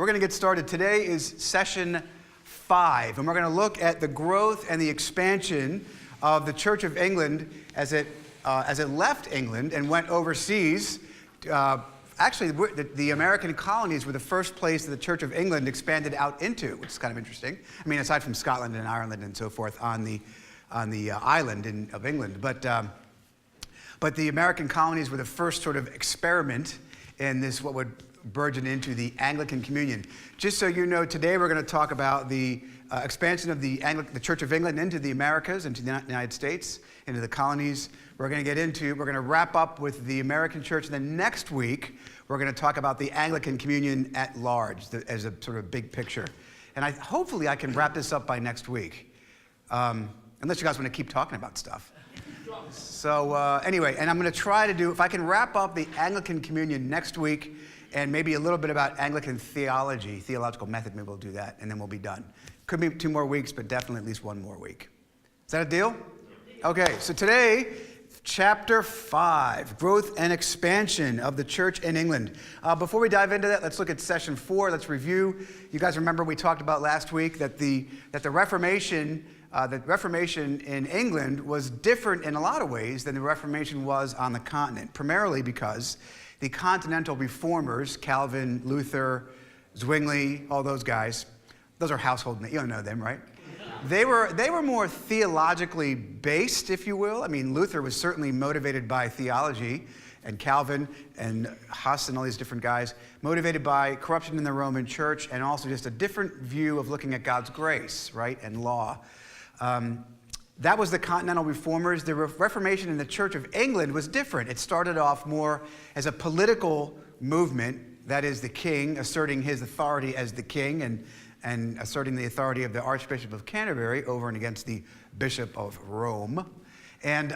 We're going to get started. Today is session 5, and we're going to look at the growth and the expansion of the Church of England as it left England and went overseas. Actually, the American colonies were the first place that the Church of England expanded out into, which is kind of interesting. I mean, aside from Scotland and Ireland and so forth on the island of England, but the American colonies were the first sort of experiment in this, what would burgeon into the Anglican communion. Just so you know, today we're going to talk about the expansion of the Church of England into the Americas, into the United States, into the colonies. We're going to wrap up with the American church, and then next week we're going to talk about the Anglican communion at large as a sort of big picture. And hopefully I can wrap this up by next week, unless you guys want to keep talking about stuff. So anyway, and I'm going to try to do, if I can wrap up the Anglican communion next week, and maybe a little bit about Anglican theology, theological method, maybe we'll do that, and then we'll be done. Could be 2 more weeks, but definitely at least 1 more week. Is that a deal? Okay, so today, chapter 5, growth and expansion of the church in England. Before we dive into that, let's look at session 4. Let's review. You guys remember we talked about last week that the Reformation in England was different in a lot of ways than the Reformation was on the continent, primarily because the continental reformers, Calvin, Luther, Zwingli, all those guys, those are household names. You don't know them, right? They were more theologically based, if you will. I mean, Luther was certainly motivated by theology, and Calvin and Huss and all these different guys, motivated by corruption in the Roman church, and also just a different view of looking at God's grace, right, and law. That was the continental reformers. The Reformation in the Church of England was different. It started off more as a political movement, that is the king asserting his authority as the king and asserting the authority of the Archbishop of Canterbury over and against the Bishop of Rome. And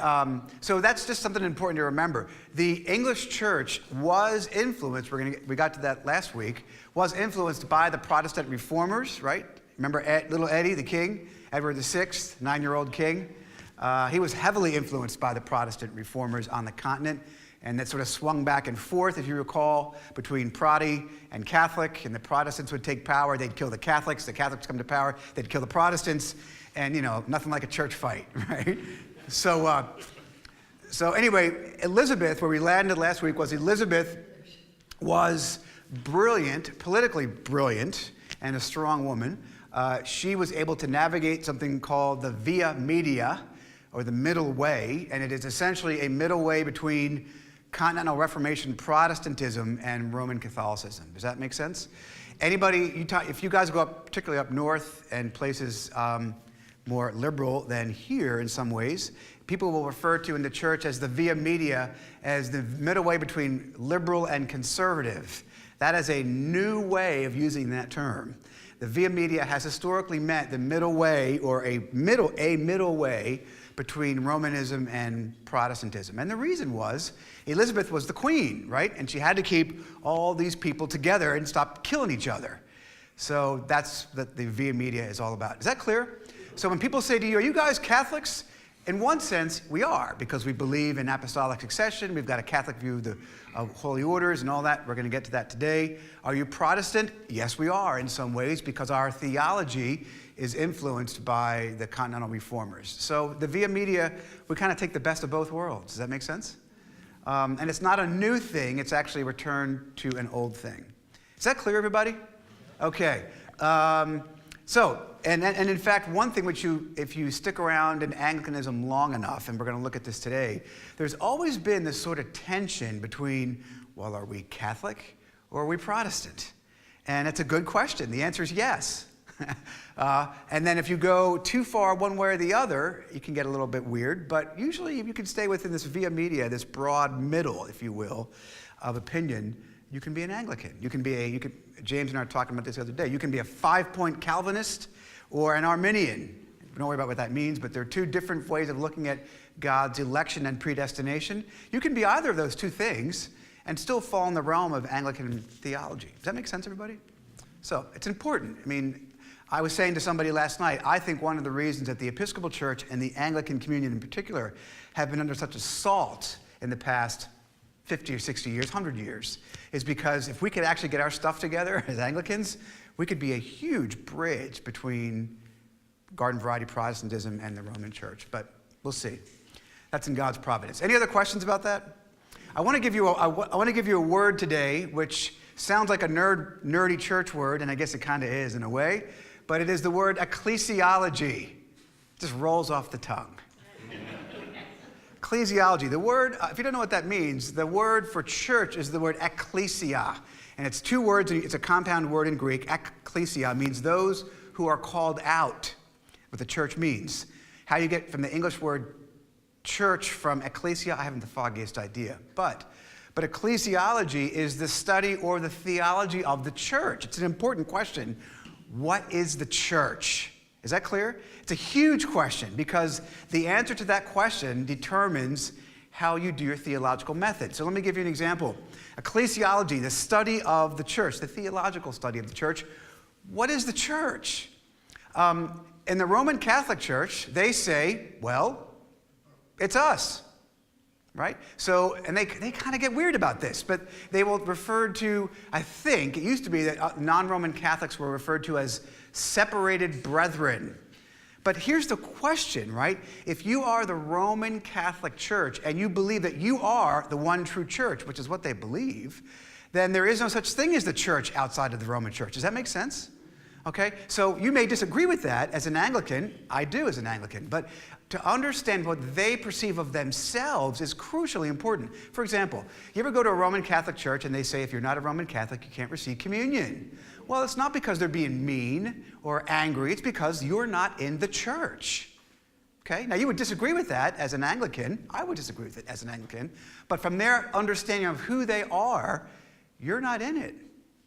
so that's just something important to remember. The English church was influenced, we got to that last week, was influenced by the Protestant reformers, right? Remember little Eddie, the king? Edward VI, 9-year-old king. He was heavily influenced by the Protestant reformers on the continent, and that sort of swung back and forth, if you recall, between Protestant and Catholic, and the Protestants would take power, they'd kill the Catholics come to power, they'd kill the Protestants, and, you know, nothing like a church fight, right? So anyway, Elizabeth, where we landed last week, Elizabeth was brilliant, politically brilliant, and a strong woman. She was able to navigate something called the Via Media, or the middle way, and it is essentially a middle way between continental Reformation Protestantism and Roman Catholicism. Does that make sense? Anybody, if you guys go up, particularly up north and places more liberal than here in some ways, people will refer to in the church as the Via Media as the middle way between liberal and conservative. That is a new way of using that term. The Via Media has historically meant the middle way, or a middle way between Romanism and Protestantism. And the reason was Elizabeth was the queen, right? And she had to keep all these people together and stop killing each other. So that's what the Via Media is all about. Is that clear? So when people say to you, are you guys Catholics? In one sense, we are, because we believe in apostolic succession. We've got a Catholic view of holy orders and all that. We're going to get to that today. Are you Protestant? Yes, we are in some ways, because our theology is influenced by the continental reformers. So the Via Media, we kind of take the best of both worlds. Does that make sense? And it's not a new thing. It's actually a return to an old thing. Is that clear, everybody? Okay. And in fact, one thing which if you stick around in Anglicanism long enough, and we're going to look at this today, there's always been this sort of tension between, well, are we Catholic or are we Protestant? And it's a good question. The answer is yes. And then if you go too far one way or the other, you can get a little bit weird, but usually if you can stay within this Via Media, this broad middle, if you will, of opinion, you can be an Anglican. James and I were talking about this the other day. You can be a 5-point Calvinist or an Arminian. Don't worry about what that means, but there are 2 different ways of looking at God's election and predestination. You can be either of those 2 things and still fall in the realm of Anglican theology. Does that make sense, everybody? So it's important. I mean, I was saying to somebody last night, I think one of the reasons that the Episcopal Church and the Anglican communion in particular have been under such assault in the past 50 or 60 years, 100 years, is because if we could actually get our stuff together as Anglicans, we could be a huge bridge between garden variety Protestantism and the Roman Church. But we'll see. That's in God's providence. Any other questions about that? I want to give you a word today, which sounds like a nerdy church word, and I guess it kind of is in a way, but it is the word ecclesiology. It just rolls off the tongue. Ecclesiology. The word, if you don't know what that means, the word for church is the word ecclesia. And it's two words, it's a compound word in Greek. Ecclesia means those who are called out, what the church means. How you get from the English word church from ecclesia, I haven't the foggiest idea. But ecclesiology is the study or the theology of the church. It's an important question. What is the church? Is that clear? It's a huge question because the answer to that question determines how you do your theologial method. So let me give you an example. Ecclesiology, the study of the church, the theological study of the church. What is the church? In the Roman Catholic Church, they say, well, it's us, right? So, and they kind of get weird about this, but they will refer to, I think, it used to be that non-Roman Catholics were referred to as separated brethren. But here's the question, right? If you are the Roman Catholic Church and you believe that you are the one true church, which is what they believe, then there is no such thing as the church outside of the Roman Church. Does that make sense? Okay, so you may disagree with that as an Anglican. I do as an Anglican. But to understand what they perceive of themselves is crucially important. For example, you ever go to a Roman Catholic church and they say if you're not a Roman Catholic, you can't receive communion? Well, it's not because they're being mean or angry. It's because you're not in the church. Okay, now you would disagree with that as an Anglican. I would disagree with it as an Anglican. But from their understanding of who they are, you're not in it.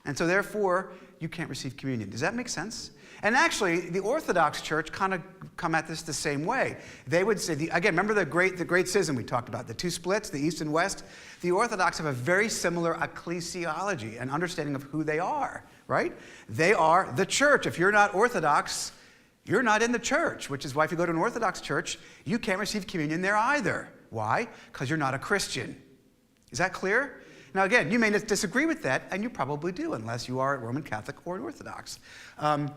And so therefore, you can't receive communion. Does that make sense? And actually, the Orthodox Church kind of come at this the same way. They would say, again, remember the great schism we talked about, the two splits, the East and West? The Orthodox have a very similar ecclesiology, an understanding of who they are, right? They are the church. If you're not Orthodox, you're not in the church, which is why if you go to an Orthodox church, you can't receive communion there either. Why? Because you're not a Christian. Is that clear? Now, again, you may disagree with that, and you probably do, unless you are a Roman Catholic or an Orthodox. I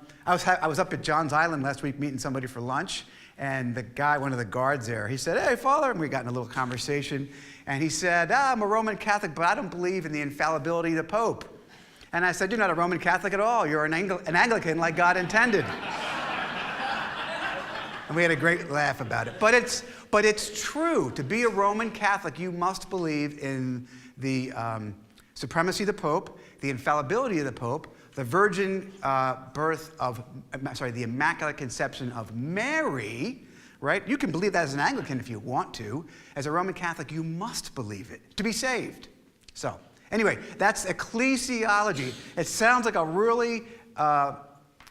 was up at John's Island last week meeting somebody for lunch, and the guy, one of the guards there, he said, "Hey, Father," and we got in a little conversation, and he said, "I'm a Roman Catholic, but I don't believe in the infallibility of the Pope." And I said, "You're not a Roman Catholic at all. You're an Anglican like God intended." And we had a great laugh about it. But it's true. To be a Roman Catholic, you must believe in the supremacy of the Pope, the infallibility of the Pope, the virgin the Immaculate Conception of Mary, right? You can believe that as an Anglican if you want to. As a Roman Catholic, you must believe it to be saved. So, anyway, that's ecclesiology. It sounds like a really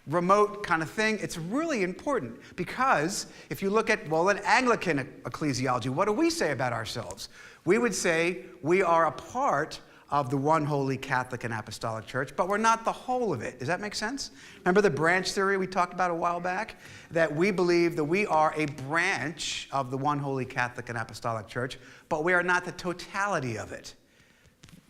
remote kind of thing. It's really important because if you look at, an Anglican ecclesiology, what do we say about ourselves? We would say we are a part of the one holy Catholic and Apostolic Church, but we're not the whole of it. Does that make sense? Remember the branch theory we talked about a while back? That we believe that we are a branch of the one holy Catholic and Apostolic Church, but we are not the totality of it.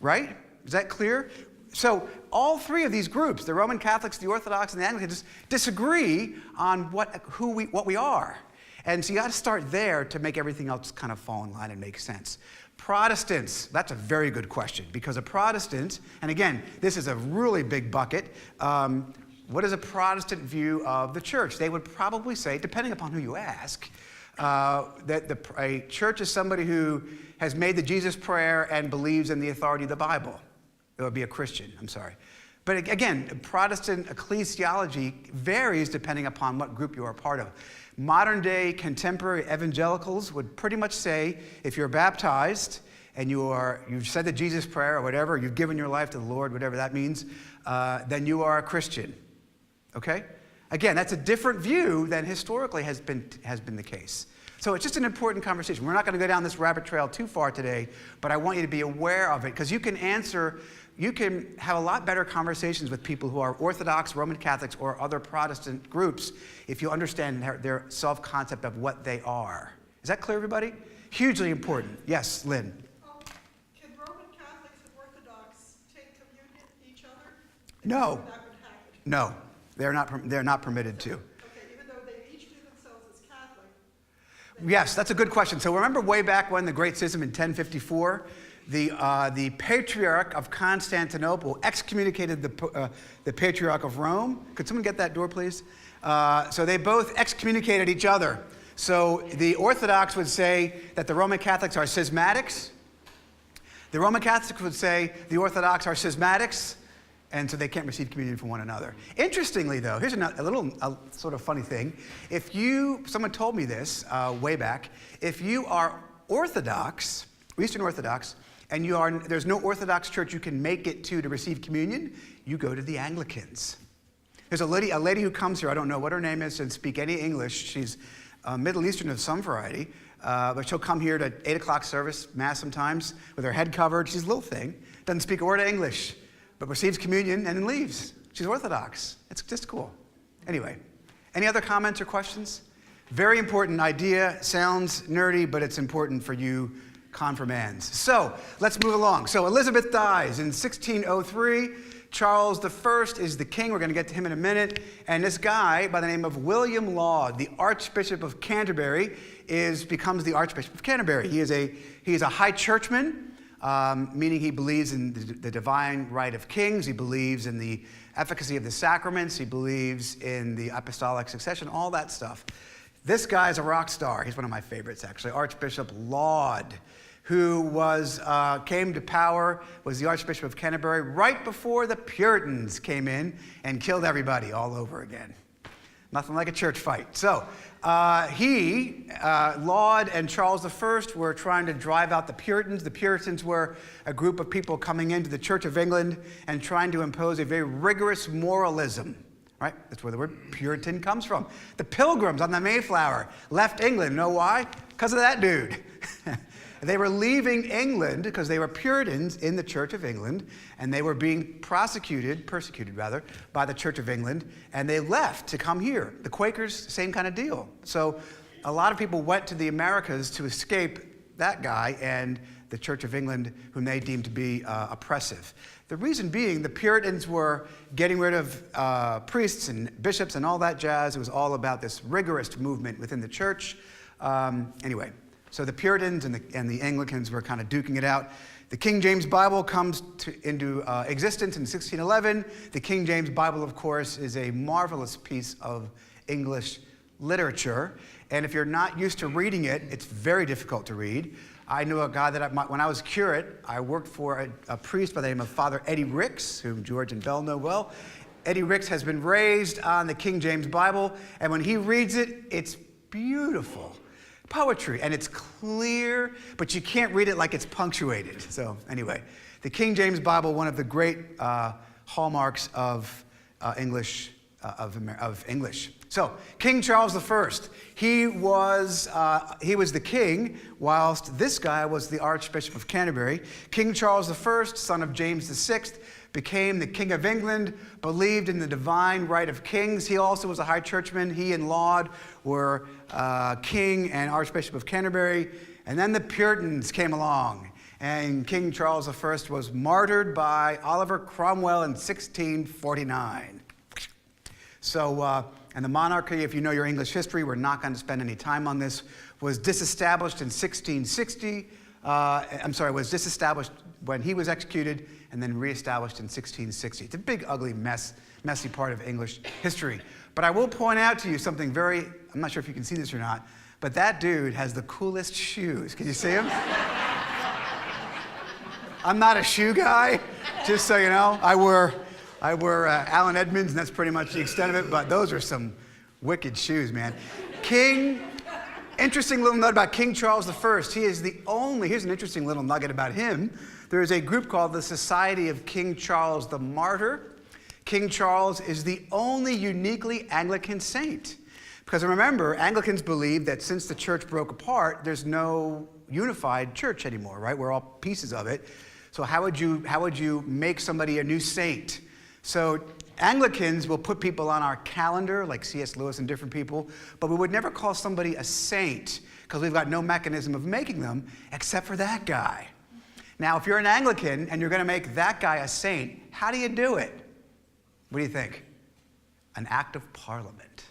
Right? Is that clear? So all three of these groups, the Roman Catholics, the Orthodox, and the Anglicans, disagree on what we are. And so you got to start there to make everything else kind of fall in line and make sense. Protestants, that's a very good question, because a Protestant, and again, this is a really big bucket, what is a Protestant view of the church? They would probably say, depending upon who you ask, that a church is somebody who has made the Jesus prayer and believes in the authority of the Bible. It would be a Christian, I'm sorry. But again, Protestant ecclesiology varies depending upon what group you are a part of. Modern day contemporary evangelicals would pretty much say if you're baptized and you've said the Jesus prayer or whatever, you've given your life to the Lord, whatever that means, then you are a Christian. Okay? Again, that's a different view than historically has been the case. So it's just an important conversation. We're not going to go down this rabbit trail too far today, but I want you to be aware of it because you can have a lot better conversations with people who are Orthodox, Roman Catholics, or other Protestant groups if you understand their self-concept of what they are. Is that clear, everybody? Hugely important. Yes, Lynn. Can Roman No. That would happen. No, they're not permitted to. Okay, even though they each do themselves as Catholic. Yes, that's a good question. So remember way back when the Great Schism in 1054, the Patriarch of Constantinople excommunicated the Patriarch of Rome. Could someone get that door, please? So they both excommunicated each other. So the Orthodox would say that the Roman Catholics are schismatics. The Roman Catholics would say the Orthodox are schismatics, and so they can't receive communion from one another. Interestingly, though, here's a sort of funny thing. Someone told me this way back, if you are Orthodox, Eastern Orthodox, and there's no Orthodox church you can make it to receive communion, you go to the Anglicans. There's a lady who comes here, I don't know what her name is, doesn't speak any English. She's Middle Eastern of some variety, but she'll come here to 8 o'clock service, Mass sometimes, with her head covered. She's a little thing, doesn't speak a word of English, but receives communion and then leaves. She's Orthodox. It's just cool. Anyway, any other comments or questions? Very important idea. Sounds nerdy, but it's important for you confirmands. So let's move along. So Elizabeth dies in 1603. Charles I is the king. We're going to get to him in a minute. And this guy by the name of William Laud, the Archbishop of Canterbury, becomes the Archbishop of Canterbury. He is a high churchman, meaning he believes in the divine right of kings. He believes in the efficacy of the sacraments. He believes in the apostolic succession, all that stuff. This guy is a rock star. He's one of my favorites, actually. Archbishop Laud, who came to power, was the Archbishop of Canterbury right before the Puritans came in and killed everybody all over again. Nothing like a church fight. So Laud and Charles I were trying to drive out the Puritans. The Puritans were a group of people coming into the Church of England and trying to impose a very rigorous moralism. Right? That's where the word Puritan comes from. The Pilgrims on the Mayflower left England. Know why? Because of that dude. They were leaving England because they were Puritans in the Church of England, and they were being persecuted by the Church of England, and they left to come here. The Quakers, same kind of deal. So a lot of people went to the Americas to escape that guy and the Church of England, whom they deemed to be oppressive. The reason being, the Puritans were getting rid of priests and bishops and all that jazz. It was all about this rigorous movement within the church. Anyway, so the Puritans and the Anglicans were kind of duking it out. The King James Bible comes into existence in 1611. The King James Bible, of course, is a marvelous piece of English literature. And if you're not used to reading it, it's very difficult to read. I knew a guy when I was curate, I worked for a priest by the name of Father Eddie Ricks, whom George and Bell know well. Eddie Ricks has been raised on the King James Bible, and when he reads it, it's beautiful. Poetry, and it's clear, but you can't read it like it's punctuated. So anyway, the King James Bible, one of the great hallmarks of English. So King Charles I, he was the king, whilst this guy was the Archbishop of Canterbury. King Charles I, son of James VI, became the King of England, believed in the divine right of kings. He also was a high churchman. He and Laud were king and Archbishop of Canterbury. And then the Puritans came along, and King Charles I was martyred by Oliver Cromwell in 1649. So, and the monarchy, if you know your English history, we're not going to spend any time on this, was disestablished in 1660. Was disestablished when he was executed and then reestablished in 1660. It's a big, ugly, messy part of English history. But I will point out to you something I'm not sure if you can see this or not, but that dude has the coolest shoes. Can you see him? I'm not a shoe guy, just so you know. I wear Allen Edmonds, and that's pretty much the extent of it, but those are some wicked shoes, man. Interesting little note about King Charles I. Here's an interesting little nugget about him. There is a group called the Society of King Charles the Martyr. King Charles is the only uniquely Anglican saint. Because remember, Anglicans believe that since the church broke apart, there's no unified church anymore, right? We're all pieces of it. So how would you make somebody a new saint? So Anglicans will put people on our calendar, like C.S. Lewis and different people, but we would never call somebody a saint because we've got no mechanism of making them except for that guy. Now, if you're an Anglican and you're going to make that guy a saint, how do you do it? What do you think? An act of parliament.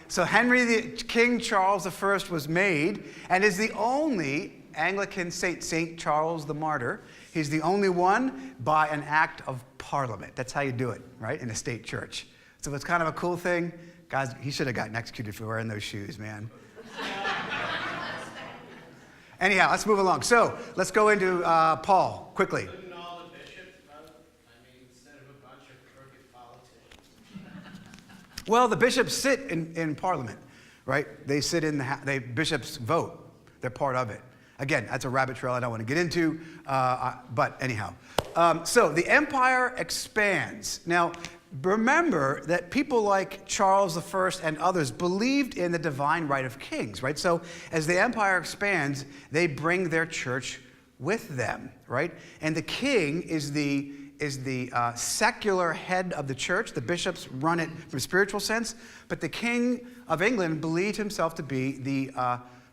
So King Charles I was made and is the only Anglican Saint Charles the Martyr. He's the only one by an act of parliament. That's how you do it, right, in a state church. So it's kind of a cool thing. Guys, he should have gotten executed for wearing those shoes, man. Anyhow, let's move along. So let's go into Paul, quickly. Couldn't all the bishops vote? I mean, instead of a bunch of crooked politicians. Well, the bishops sit in Parliament, right? They sit in bishops vote. They're part of it. Again, that's a rabbit trail I don't want to get into, but anyhow. So the empire expands. Now, remember that people like Charles I and others believed in the divine right of kings, right? So as the empire expands, they bring their church with them, right? And the king is the secular head of the church. The bishops run it from a spiritual sense, but the King of England believed himself to be the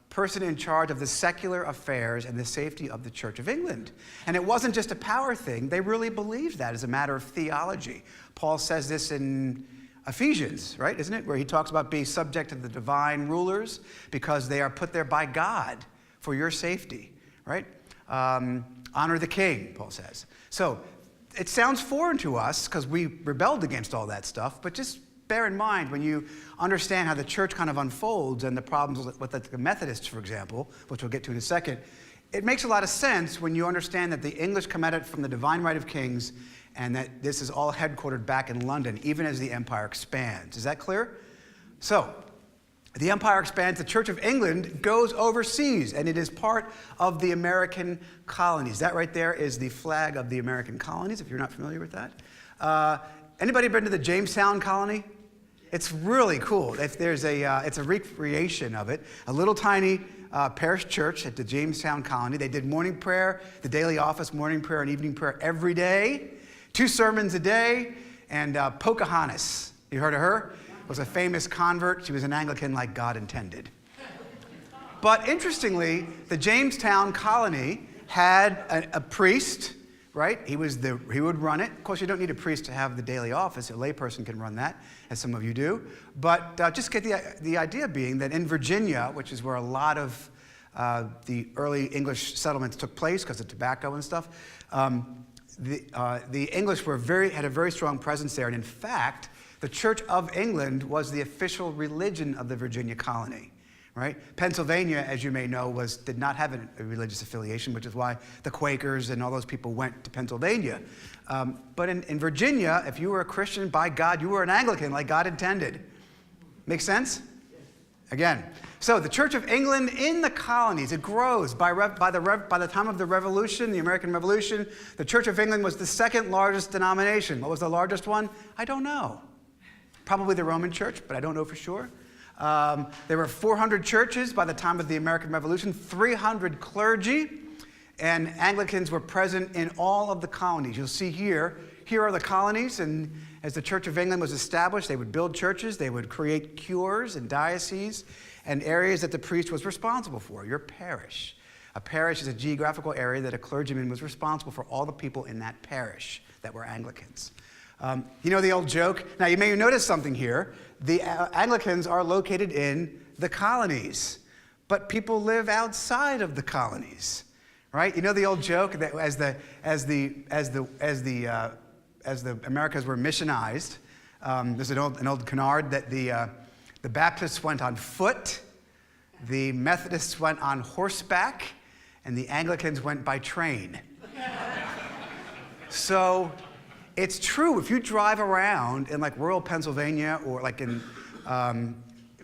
person in charge of the secular affairs and the safety of the Church of England. And it wasn't just a power thing. They really believed that as a matter of theology. Paul says this in Ephesians, right, isn't it? Where he talks about being subject to the divine rulers because they are put there by God for your safety, right? Honor the king, Paul says. So it sounds foreign to us because we rebelled against all that stuff, but just bear in mind when you understand how the church kind of unfolds and the problems with the Methodists, for example, which we'll get to in a second, it makes a lot of sense when you understand that the English come at it from the divine right of kings and that this is all headquartered back in London, even as the empire expands. Is that clear? So, the empire expands, the Church of England goes overseas, and it is part of the American colonies. That right there is the flag of the American colonies, if you're not familiar with that. Anybody been to the Jamestown colony? It's really cool. It's a recreation of it. A little tiny parish church at the Jamestown colony. They did morning prayer, the daily office, morning prayer and evening prayer every day. 2 sermons a day. And Pocahontas, you heard of her? Was a famous convert. She was an Anglican like God intended. But interestingly, the Jamestown colony had a priest, right? He would run it. Of course, you don't need a priest to have the daily office. A layperson can run that, as some of you do. But just get the idea being that in Virginia, which is where a lot of the early English settlements took place because of tobacco and stuff, the English had a very strong presence there. And in fact, the Church of England was the official religion of the Virginia colony. Right? Pennsylvania, as you may know, did not have a religious affiliation, which is why the Quakers and all those people went to Pennsylvania. But in Virginia, if you were a Christian, by God, you were an Anglican like God intended. Make sense? Again, so the Church of England in the colonies, it grows. By the time of the Revolution, the American Revolution, the Church of England was the second largest denomination. What was the largest one? I don't know. Probably the Roman Church, but I don't know for sure. There were 400 churches by the time of the American Revolution, 300 clergy, and Anglicans were present in all of the colonies. You'll see here are the colonies, and as the Church of England was established, they would build churches, they would create cures and dioceses and areas that the priest was responsible for, your parish. A parish is a geographical area that a clergyman was responsible for all the people in that parish that were Anglicans. You know the old joke? Now, you may notice something here. The Anglicans are located in the colonies, but people live outside of the colonies, right? You know the old joke that as the Americas were missionized, there's an old canard that the Baptists went on foot, the Methodists went on horseback, and the Anglicans went by train. So it's true, if you drive around in like rural Pennsylvania or like in,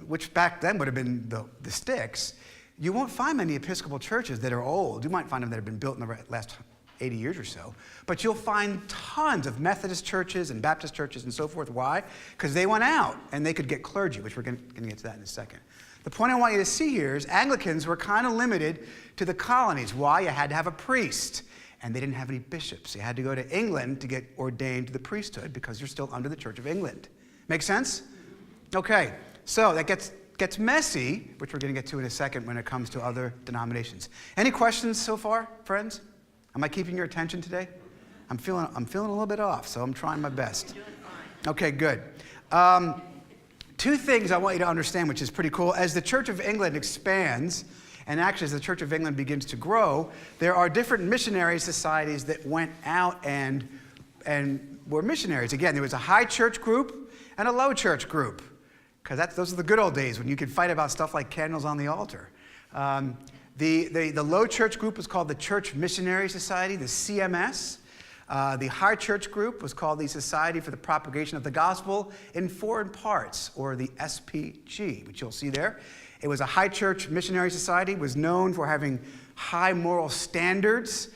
which back then would have been the sticks, you won't find many Episcopal churches that are old. You might find them that have been built in the last 80 years or so. But you'll find tons of Methodist churches and Baptist churches and so forth. Why? Because they went out and they could get clergy, which we're going to get to that in a second. The point I want you to see here is Anglicans were kind of limited to the colonies. Why? You had to have a priest. And they didn't have any bishops. You had to go to England to get ordained to the priesthood because you're still under the Church of England. Make sense? Okay, so that gets messy, which we're going to get to in a second when it comes to other denominations. Any questions so far, friends? Am I keeping your attention today? I'm feeling a little bit off, so I'm trying my best. You're doing fine. Okay, good. Two things I want you to understand, which is pretty cool. As the Church of England expands, and actually as the Church of England begins to grow, there are different missionary societies that went out and were missionaries. Again, there was a high church group and a low church group, because those are the good old days when you could fight about stuff like candles on the altar. The low church group was called the Church Missionary Society, the CMS. The high church group was called the Society for the Propagation of the Gospel in Foreign Parts, or the SPG, which you'll see there. It was a high church missionary society, was known for having high moral standards,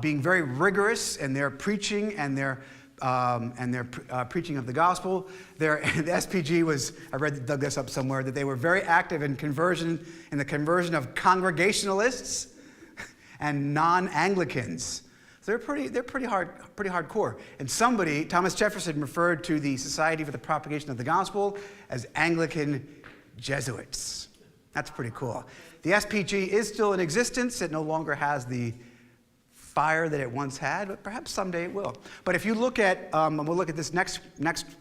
being very rigorous in their preaching and their preaching of the gospel. The SPG was, I dug this up somewhere, that they were very active in the conversion of Congregationalists and non-Anglicans. They're pretty hardcore. And Thomas Jefferson, referred to the Society for the Propagation of the Gospel as Anglican Jesuits. That's pretty cool. The SPG is still in existence. It no longer has the fire that it once had, but perhaps someday it will. But if you look at, and we'll look at this next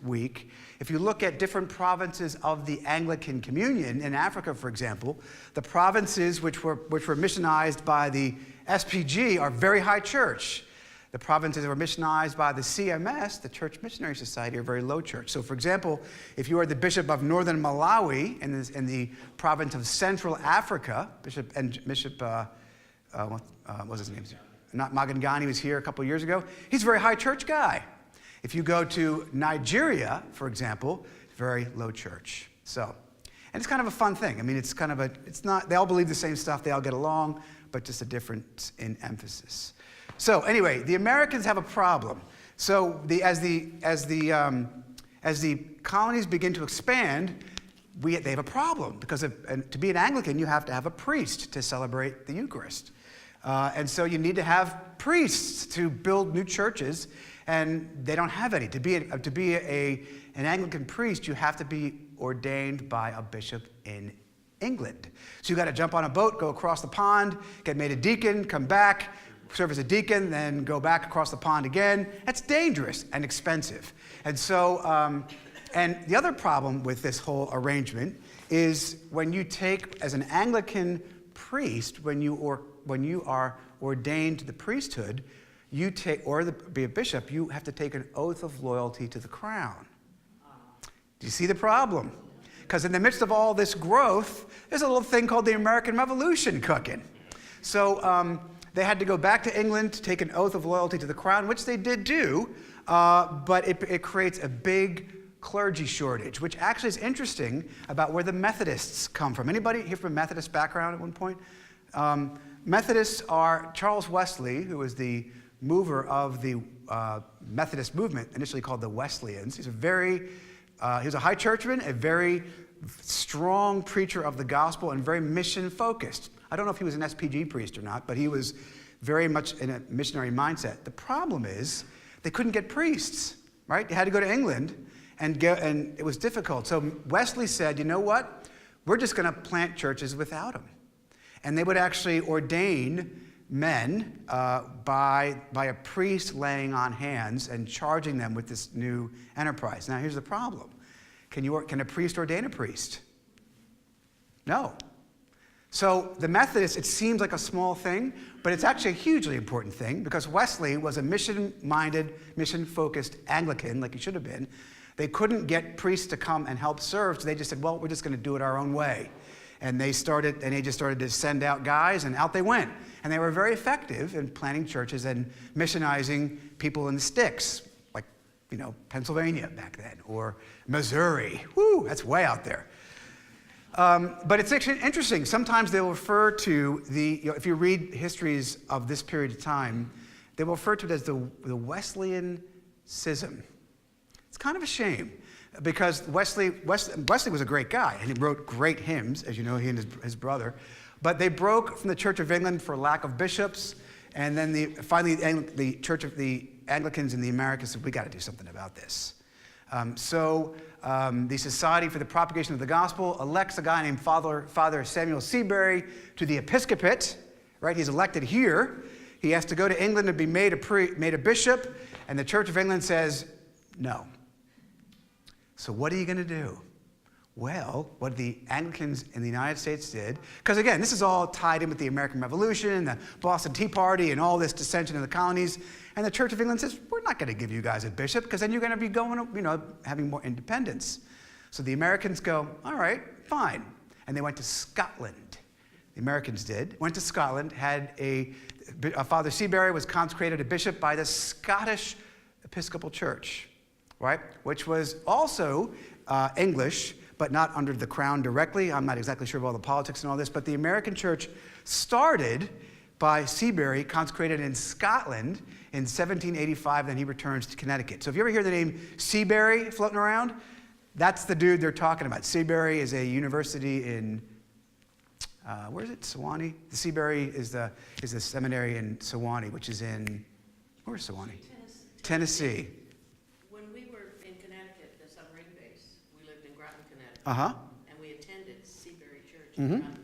week, if you look at different provinces of the Anglican Communion in Africa, for example, the provinces which were missionized by the SPG are very high church. The provinces that were missionized by the CMS, the Church Missionary Society, are very low church. So, for example, if you are the bishop of northern Malawi in the province of Central Africa, Bishop what was his name? Not Magangani, was here a couple years ago. He's a very high church guy. If you go to Nigeria, for example, very low church. So, and it's kind of a fun thing. I mean, they all believe the same stuff, they all get along, but just a difference in emphasis. So anyway, the Americans have a problem. So as the colonies begin to expand, they have a problem, because to be an Anglican, you have to have a priest to celebrate the Eucharist. And so you need to have priests to build new churches, and they don't have any. To be an Anglican priest, you have to be ordained by a bishop in England. So you got to jump on a boat, go across the pond, get made a deacon, come back, serve as a deacon, then go back across the pond again. That's dangerous and expensive. And so, and the other problem with this whole arrangement is when you take, as an Anglican priest, when you are ordained to the priesthood, be a bishop, you have to take an oath of loyalty to the crown. Do you see the problem? Because in the midst of all this growth, there's a little thing called the American Revolution cooking. So they had to go back to England to take an oath of loyalty to the crown, which they did do, but it creates a big clergy shortage, which actually is interesting about where the Methodists come from. Anybody here from a Methodist background at one point? Methodists are Charles Wesley, who was the mover of the Methodist movement, initially called the Wesleyans. He was a high churchman, a very strong preacher of the gospel, and very mission-focused. I don't know if he was an SPG priest or not, but he was very much in a missionary mindset. The problem is they couldn't get priests, right? They had to go to England, and it was difficult. So Wesley said, you know what? We're just going to plant churches without them. And they would actually ordain men by a priest laying on hands and charging them with this new enterprise. Now, here's the problem. Can a priest ordain a priest? No. So the Methodists, it seems like a small thing, but it's actually a hugely important thing, because Wesley was a mission-minded, mission-focused Anglican, like he should have been. They couldn't get priests to come and help serve, so they just said, well, we're just going to do it our own way. And they just started to send out guys, and out they went. And they were very effective in planting churches and missionizing people in the sticks, like, Pennsylvania back then, or Missouri. Woo, that's way out there. But it's actually interesting. Sometimes they'll refer to if you read histories of this period of time, they will refer to it as the Wesleyan schism. It's kind of a shame, because Wesley was a great guy, and he wrote great hymns, as you know, he and his brother. But they broke from the Church of England for lack of bishops, and then finally the Church of the Anglicans in the Americas said, we got to do something about this. So the Society for the Propagation of the Gospel elects a guy named Father Samuel Seabury to the episcopate, right? He's elected here. He has to go to England and be made a bishop, and the Church of England says, no. So what are you going to do? Well, what the Anglicans in the United States did, because again, this is all tied in with the American Revolution, the Boston Tea Party, and all this dissension in the colonies, and the Church of England says, we're not going to give you guys a bishop, because then you're going to be going, having more independence. So the Americans go, all right, fine. And they went to Scotland. The Americans did. Went to Scotland, had Father Seabury was consecrated a bishop by the Scottish Episcopal Church, right? Which was also English, but not under the crown directly. I'm not exactly sure of all the politics and all this, but the American church started by Seabury, consecrated in Scotland in 1785, then he returns to Connecticut. So if you ever hear the name Seabury floating around, that's the dude they're talking about. Seabury is a university in, where is it, Sewanee? The Seabury is the seminary in Sewanee, which is in, where's Sewanee? Tennessee. When we were in Connecticut, the submarine base, we lived in Groton, Connecticut. Uh-huh. And we attended Seabury Church in Groton.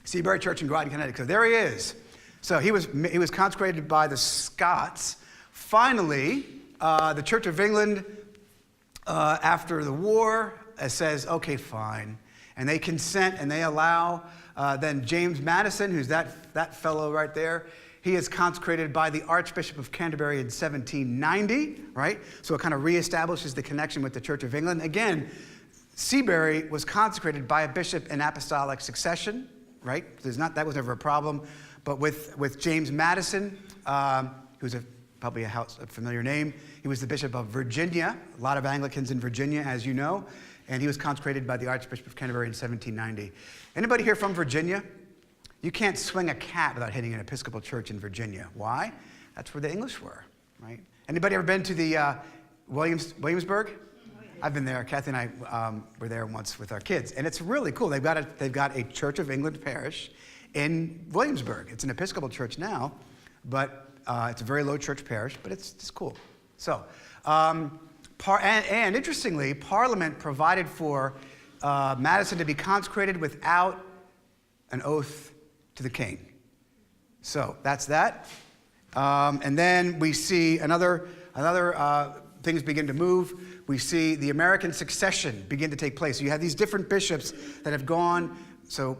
Seabury Church in Groton, Connecticut. So there he is. So he was consecrated by the Scots. Finally, the Church of England, after the war, says, okay, fine. And they consent and they allow then James Madison, who's that fellow right there, he is consecrated by the Archbishop of Canterbury in 1790, right? So it kind of reestablishes the connection with the Church of England. Again, Seabury was consecrated by a bishop in apostolic succession, right? That was never a problem. But with James Madison, who's probably a familiar name, he was the Bishop of Virginia. A lot of Anglicans in Virginia, as you know. And he was consecrated by the Archbishop of Canterbury in 1790. Anybody here from Virginia? You can't swing a cat without hitting an Episcopal church in Virginia. Why? That's where the English were, right? Anybody ever been to the Williamsburg? I've been there. Kathy and I were there once with our kids, and it's really cool. They've got a Church of England parish in Williamsburg. It's an Episcopal church now, but it's a very low church parish, but it's cool. So, and interestingly, Parliament provided for Madison to be consecrated without an oath to the king. So that's that. And then we see another things begin to move. We see the American succession begin to take place. So you have these different bishops that have gone. So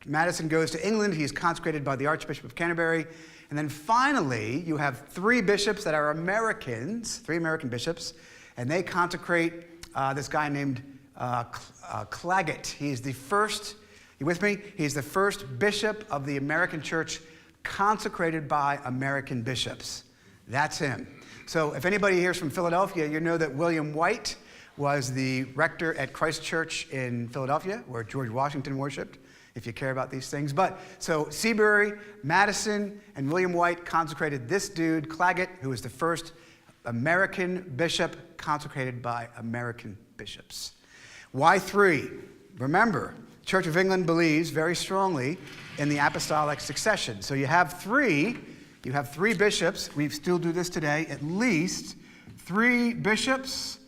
Madison goes to England. He's consecrated by the Archbishop of Canterbury. And then finally, you have three bishops that are Americans, three American bishops, and they consecrate this guy named Clagett. He's the first, you with me? He's the first bishop of the American church consecrated by American bishops. That's him. So if anybody here is from Philadelphia, you know that William White was the rector at Christ Church in Philadelphia, where George Washington worshiped, if you care about these things. But so Seabury, Madison, and William White consecrated this dude, Clagett, who was the first American bishop consecrated by American bishops. Why three? Remember, Church of England believes very strongly in the apostolic succession. So you have three bishops. We still do this today, at least three bishops.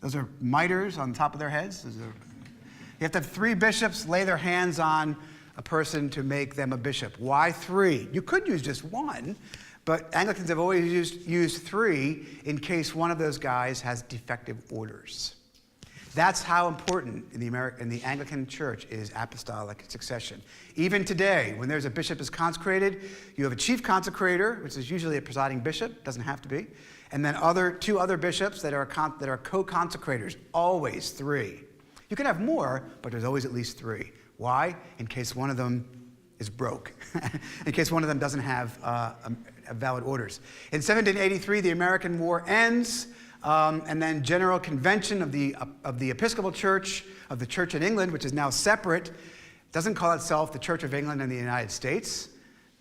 Those are mitres on top of their heads. You have to have three bishops lay their hands on a person to make them a bishop. Why three? You could use just one, but Anglicans have always used three in case one of those guys has defective orders. That's how important in the Anglican Church is apostolic succession. Even today, when there's a bishop is consecrated, you have a chief consecrator, which is usually a presiding bishop, doesn't have to be, and then two other bishops that are co-consecrators, always three. You can have more, but there's always at least three. Why? In case one of them is broke, in case one of them doesn't have valid orders. In 1783, the American War ends. And then General Convention of the Episcopal Church, of the Church in England, which is now separate, doesn't call itself the Church of England in the United States.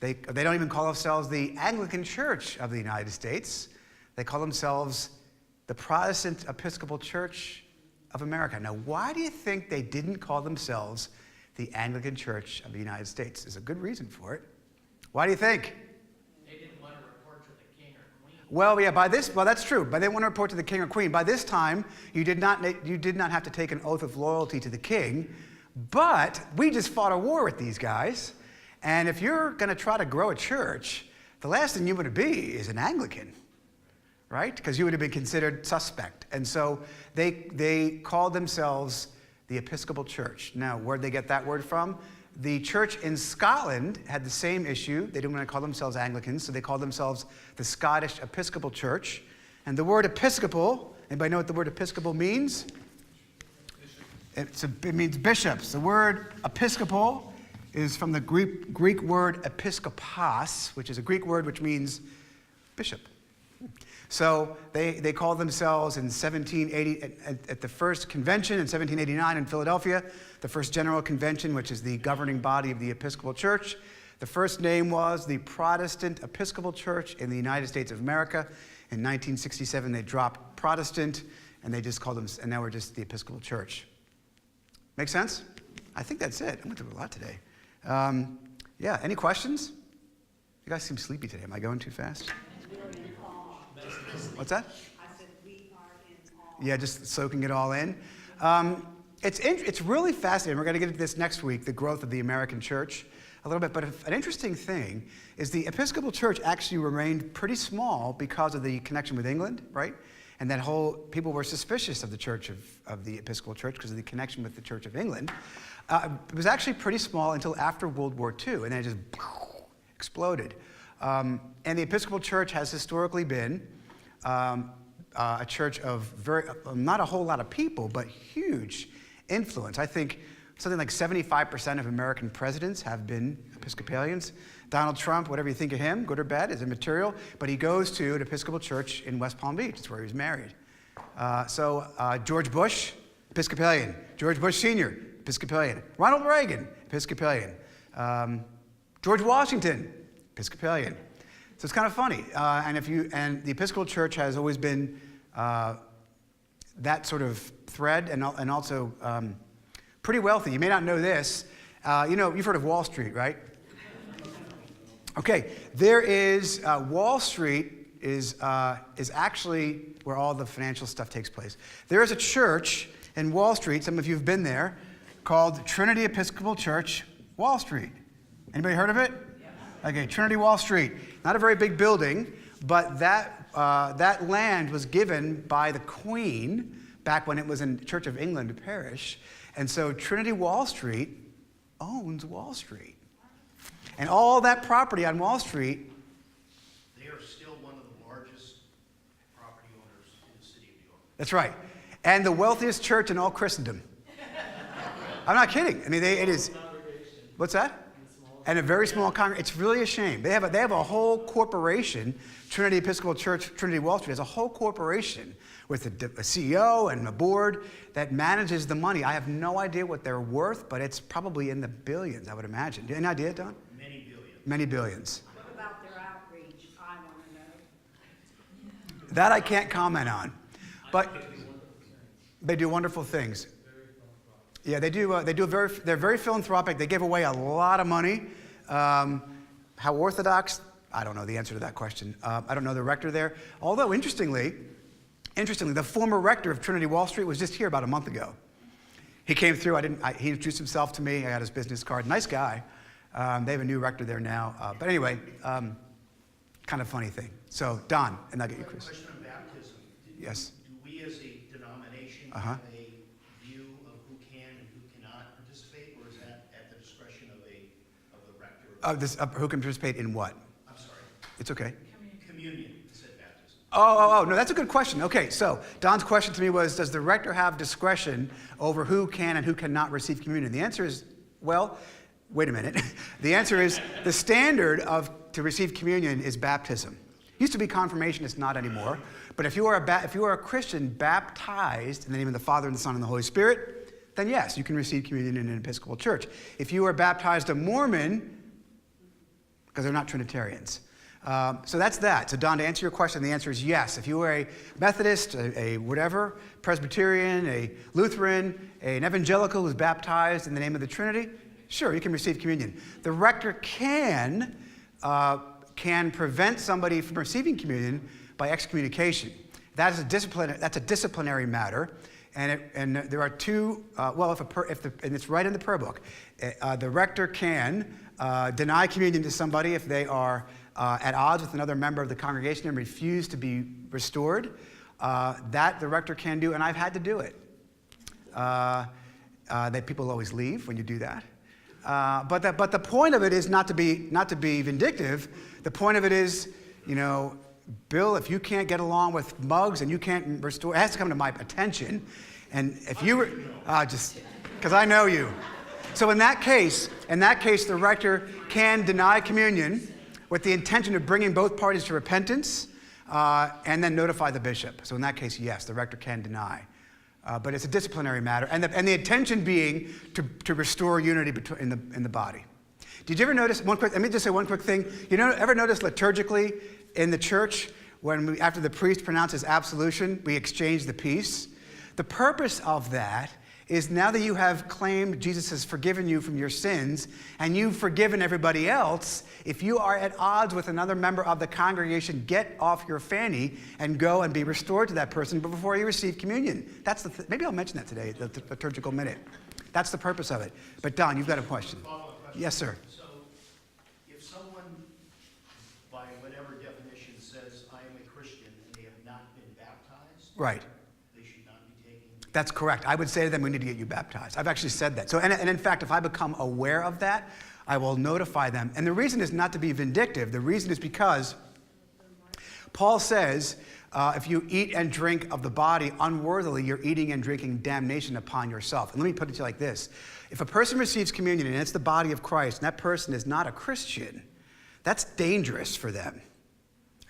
They don't even call themselves the Anglican Church of the United States. They call themselves the Protestant Episcopal Church of America. Now, why do you think they didn't call themselves the Anglican Church of the United States? There's a good reason for it. Why do you think? Well, yeah, that's true. But they want to report to the king or queen. By this time, you did not have to take an oath of loyalty to the king, but we just fought a war with these guys, And if you're going to try to grow a church, the last thing you want to be is an Anglican, right? Because you would have been considered suspect. And so they called themselves the Episcopal Church. Now, where'd they get that word from? The church in Scotland had the same issue. They didn't want to call themselves Anglicans, so they called themselves the Scottish Episcopal Church. And the word Episcopal, anybody know what the word Episcopal means? It means bishops. The word Episcopal is from the Greek word episkopos, which is a Greek word which means bishop. So they called themselves in 1780, at the first convention in 1789 in Philadelphia, the first general convention, which is the governing body of the Episcopal Church. The first name was the Protestant Episcopal Church in the United States of America. In 1967, they dropped Protestant, and they just called them, and now we're just the Episcopal Church. Make sense? I think that's it. I went through a lot today. Yeah, any questions? You guys seem sleepy today. Am I going too fast? What's that? I said we are in awe. Yeah, just soaking it all in. It's really fascinating. We're going to get into this next week, the growth of the American church a little bit. But an interesting thing is the Episcopal Church actually remained pretty small because of the connection with England, right? And that whole, people were suspicious of the church of the Episcopal Church because of the connection with the Church of England. It was actually pretty small until after World War II, and then it just exploded. And the Episcopal Church has historically been a church of not a whole lot of people, but huge influence. I think something like 75% of American presidents have been Episcopalians. Donald Trump, whatever you think of him, good or bad, is immaterial, but he goes to an Episcopal church in West Palm Beach. It's where he was married. George Bush, Episcopalian. George Bush Sr., Episcopalian. Ronald Reagan, Episcopalian. George Washington, Episcopalian. So it's kind of funny. And the Episcopal Church has always been that sort of thread and also pretty wealthy. You may not know this. You've heard of Wall Street, right? Okay, there is Wall Street is actually where all the financial stuff takes place. There is a church in Wall Street, some of you have been there, called Trinity Episcopal Church, Wall Street. Anybody heard of it? Yes. Okay, Trinity Wall Street. Not a very big building, but that land was given by the Queen back when it was in Church of England parish. And so Trinity Wall Street owns Wall Street. And all that property on Wall Street. They are still one of the largest property owners in the city of New York. That's right. And the wealthiest church in all Christendom. I'm not kidding. I mean, it is. What's that? And a very small congregation. It's really a shame. They have a whole corporation, Trinity Episcopal Church, Trinity Wall Street, has a whole corporation with a CEO and a board that manages the money. I have no idea what they're worth, but it's probably in the billions, I would imagine. Any idea, Don? Many billions. Many billions. What about their outreach? I want to know. That I can't comment on. But they do wonderful things. Yeah, they do. They're very philanthropic. They give away a lot of money. How orthodox? I don't know the answer to that question. I don't know the rector there. Although interestingly, the former rector of Trinity Wall Street was just here about a month ago. He came through. He introduced himself to me. I got his business card. Nice guy. They have a new rector there now. But anyway, kind of funny thing. So Don, and I'll get you, Chris. Question on baptism. Yes. Do we as a denomination Uh-huh. have a view of who can and who cannot participate, or is that at the discretion of the rector? Who can participate in what? I'm sorry. It's okay. Communion. It said baptism. Oh, no, that's a good question. Okay, so Don's question to me was, does the rector have discretion over who can and who cannot receive communion? The answer is, well, wait a minute. The answer is the standard to receive communion is baptism. Used to be confirmation, it's not anymore. But if you are a Christian baptized in the name of the Father and the Son and the Holy Spirit, then yes, you can receive communion in an Episcopal church. If you are baptized a Mormon, because they're not Trinitarians. So that's that. So Don, to answer your question, the answer is yes. If you are a Methodist, a whatever, Presbyterian, a Lutheran, an evangelical who's baptized in the name of the Trinity, sure, you can receive communion. The rector can prevent somebody from receiving communion by excommunication. That's a disciplinary matter. And there are two, and it's right in the prayer book. The rector can deny communion to somebody if they are at odds with another member of the congregation and refuse to be restored. That the rector can do, and I've had to do it. That people always leave when you do that. But the point of it is not to be vindictive. The point of it is, Bill, if you can't get along with Muggs and you can't restore, it has to come to my attention. And if you were, just because I know you. So in that case, the rector can deny communion with the intention of bringing both parties to repentance, and then notify the bishop. So in that case, yes, the rector can deny. But it's a disciplinary matter, and the intention being to restore unity in the body. Did you ever notice, let me just say one quick thing. Ever notice liturgically in the church, after the priest pronounces absolution, we exchange the peace? The purpose of that is now that you have claimed Jesus has forgiven you from your sins, and you've forgiven everybody else, if you are at odds with another member of the congregation, get off your fanny and go and be restored to that person before you receive communion. That's maybe I'll mention that today, the liturgical minute. That's the purpose of it. But Don, you've got a question. Follow-up question. Yes, sir. So, if someone, by whatever definition, says, I am a Christian, and they have not been baptized, Right. they should not be taking... That's correct. I would say to them, we need to get you baptized. I've actually said that. So, and in fact, if I become aware of that, I will notify them. And the reason is not to be vindictive. The reason is because Paul says, if you eat and drink of the body unworthily, you're eating and drinking damnation upon yourself. And let me put it to you like this. If a person receives communion and it's the body of Christ, and that person is not a Christian, that's dangerous for them.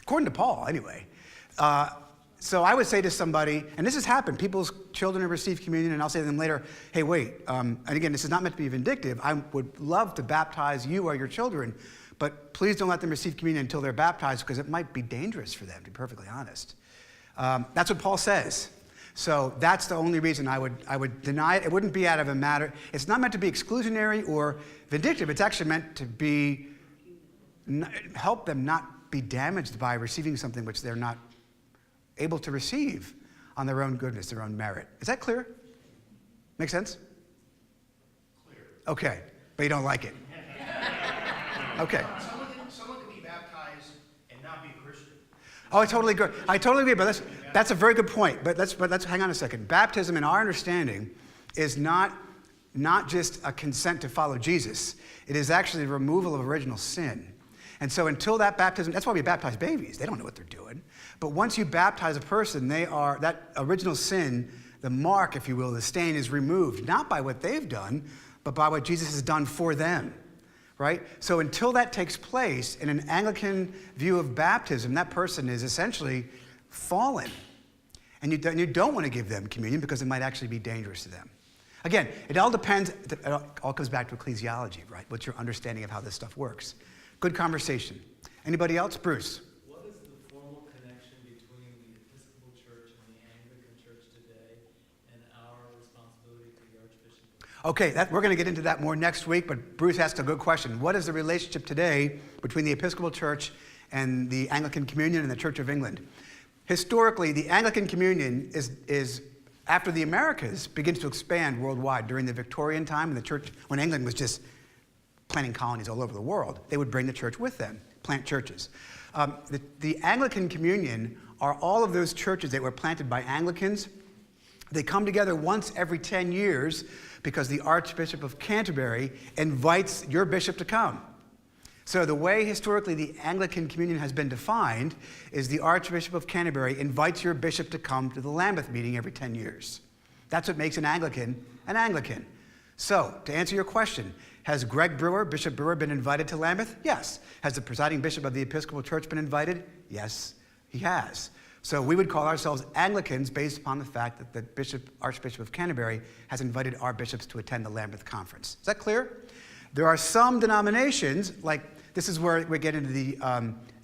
According to Paul, anyway. So I would say to somebody, and this has happened, people's children have received communion, and I'll say to them later, hey, wait, and again, this is not meant to be vindictive. I would love to baptize you or your children, but please don't let them receive communion until they're baptized, because it might be dangerous for them, to be perfectly honest. That's what Paul says. So that's the only reason I would deny it. It wouldn't be out of a matter. It's not meant to be exclusionary or vindictive. It's actually meant to be help them not be damaged by receiving something which they're not able to receive on their own goodness, their own merit. Is that clear? Make sense? Clear. Okay, but you don't like it. Okay. Someone can be baptized and not be a Christian. Oh, I totally agree. But that's a very good point. But let's hang on a second. Baptism, in our understanding, is not just a consent to follow Jesus. It is actually the removal of original sin. And so until that baptism, that's why we baptize babies. They don't know what they're doing. But once you baptize a person, that original sin, the mark, if you will, the stain is removed, not by what they've done, but by what Jesus has done for them. Right? So until that takes place, in an Anglican view of baptism, that person is essentially fallen. And you don't want to give them communion because it might actually be dangerous to them. Again, it all depends, it all comes back to ecclesiology, right? What's your understanding of how this stuff works? Good conversation. Anybody else? Bruce? What is the formal connection between the Episcopal Church and the Anglican Church today and our responsibility to the Archbishop? Okay, we're going to get into that more next week, but Bruce asked a good question. What is the relationship today between the Episcopal Church and the Anglican Communion and the Church of England? Historically, the Anglican Communion is after the Americas begins to expand worldwide during the Victorian time, and the church, when England was just planting colonies all over the world, they would bring the church with them, plant churches. The Anglican Communion are all of those churches that were planted by Anglicans. They come together once every 10 years because the Archbishop of Canterbury invites your bishop to come. So the way historically the Anglican Communion has been defined is the Archbishop of Canterbury invites your bishop to come to the Lambeth meeting every 10 years. That's what makes an Anglican an Anglican. So, to answer your question, has Greg Brewer, Bishop Brewer, been invited to Lambeth? Yes. Has the presiding bishop of the Episcopal Church been invited? Yes, he has. So we would call ourselves Anglicans based upon the fact that the Archbishop of Canterbury has invited our bishops to attend the Lambeth Conference. Is that clear? There are some denominations, like this is where we get into the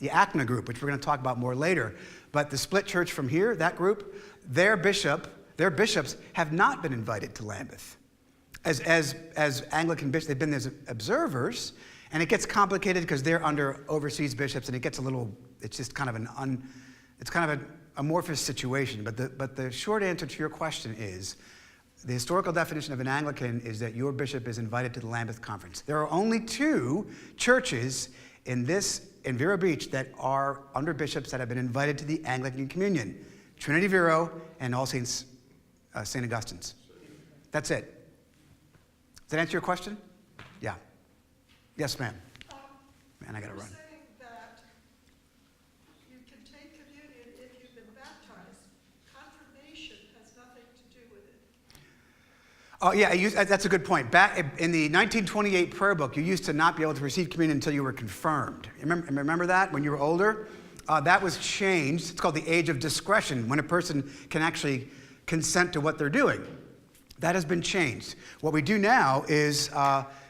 ACNA group, which we're going to talk about more later. But the split church from here, that group, their bishops have not been invited to Lambeth. As Anglican bishops, they've been as observers, and it gets complicated because they're under overseas bishops, and it gets it's just kind of an amorphous situation, but the short answer to your question is, the historical definition of an Anglican is that your bishop is invited to the Lambeth Conference. There are only 2 churches in Vero Beach that are under bishops that have been invited to the Anglican Communion. Trinity Vero and All Saints St. Augustine's. That's it. Does that answer your question? Yeah. Yes, ma'am. Man, I gotta run. You're saying that you can take communion if you've been baptized. Confirmation has nothing to do with it. Oh, yeah, that's a good point. Back in the 1928 prayer book, you used to not be able to receive communion until you were confirmed. Remember that when you were older? That was changed. It's called the age of discretion, when a person can actually consent to what they're doing. That has been changed. What we do now is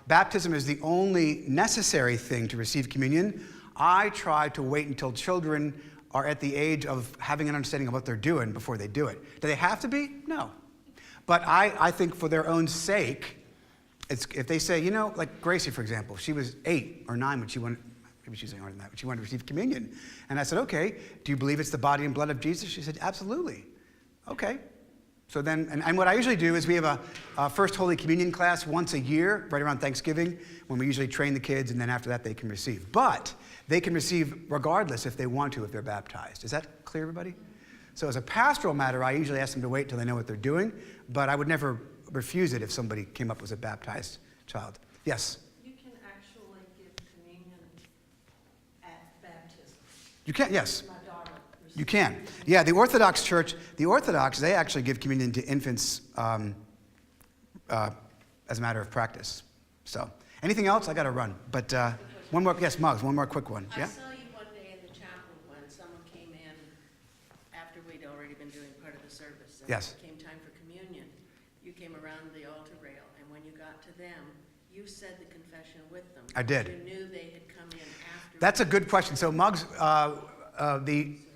baptism is the only necessary thing to receive communion. I try to wait until children are at the age of having an understanding of what they're doing before they do it. Do they have to be? No. But I think for their own sake, if they say, like Gracie, for example, she was 8 or 9 when she went, maybe she's younger than that, when she wanted to receive communion. And I said, okay, do you believe it's the body and blood of Jesus? She said, absolutely. Okay. So then, and what I usually do is we have a First Holy Communion class once a year, right around Thanksgiving, when we usually train the kids, and then after that they can receive. But they can receive regardless if they want to, if they're baptized. Is that clear, everybody? So as a pastoral matter, I usually ask them to wait till they know what they're doing, but I would never refuse it if somebody came up as a baptized child. Yes? You can actually give communion at baptism. You can, yes. My daughter received. You can. Yeah, the Orthodox Church, they actually give communion to infants as a matter of practice. So, anything else? I got to run. But one more, yes, Muggs, one more quick one. I Yeah? saw you one day in the chapel when someone came in after we'd already been doing part of the service. And Yes. it came time for communion. You came around the altar rail, and when you got to them, you said the confession with them. I did. You knew they had come in after. That's a good question. So, Muggs,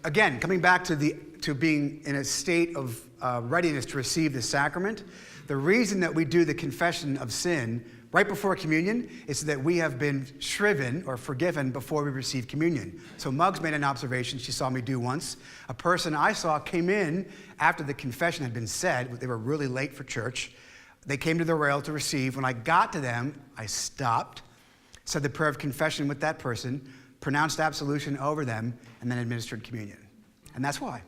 again, coming back to being in a state of readiness to receive the sacrament, the reason that we do the confession of sin right before communion is so that we have been shriven or forgiven before we receive communion. So Muggs made an observation she saw me do once. A person I saw came in after the confession had been said. They were really late for church. They came to the rail to receive. When I got to them, I stopped, said the prayer of confession with that person, pronounced absolution over them, and then administered communion. And that's why.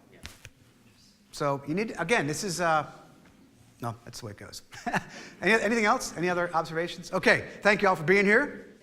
So you need, again, this is, no, that's the way it goes. Anything else? Any other observations? Okay, thank you all for being here.